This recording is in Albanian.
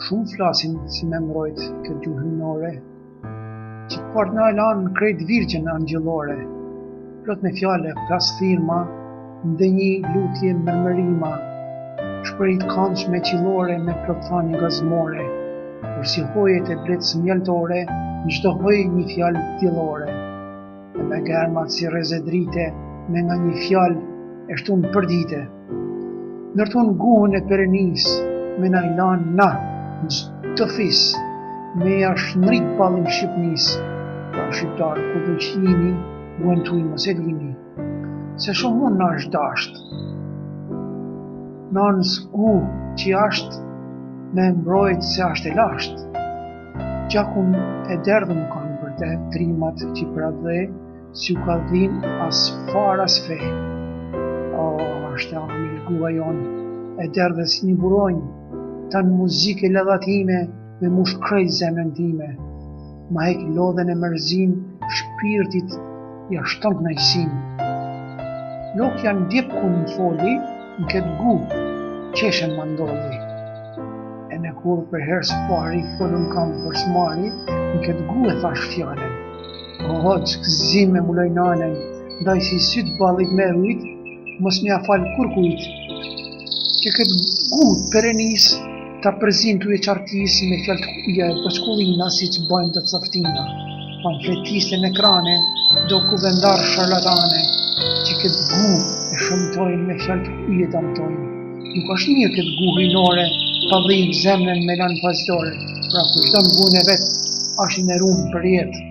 Shumë flasin si me mbrojt këtë gjuhë hymnore, që part në alan krejt virgjën angjëllore, plot me fjale, flas thirma, ndë një lutje mërmërima, shpërit këndshme qillore me plot thani gazmore, por si hojet e bletës mjaltore, në çdo hoj një fjalë tillore, e me germat si rezedrite, me nga një fjalë e shtun për dite. Ndërtun guhën e perenis, me na ilan na, çdo fis, me jash nrit ballin Shqipnis, pra shqiptar ku do qini, buen tuj mos e lini, se shumë mund na është dasht. Nanës gu që ashtë, me mbrojt se ashtë e lasht. Gjakun e derdhëm kanë për te trimat që pra dhe, si u ka dhin as far as fe. Ashtë e amil gua jonë, e derdhe si një burojnë, tanë muzike ledhatime me mush krejt zemrën time. Ma hek lodhen e mërzin, shpirtit ja shton knajsin. Lok janë djep ku në foli, në këtë gu, qeshen më ndolli. E në kur për herë së pari, folën kam për smari, në këtë gu e thash fjallën. O hoq, këzim me mulojnanen, ndaj si sytë balit me rujt, mos mja falë kur kujt. Që këtë gu të perenis, ta përzin të e qartis me fjallë të kuja e përshkullina si që bajnë të caftina. Pamfletiste në ekrane, do ku vendar sharlatane, që këtë gu e shëmtojnë me fjallë të kuja të amtojnë. Nuk është mirë këtë gu hynore, pa dhejnë zemrën me lanë pasdore, pra kushton gu në vetë, ashin e rumë për jetë.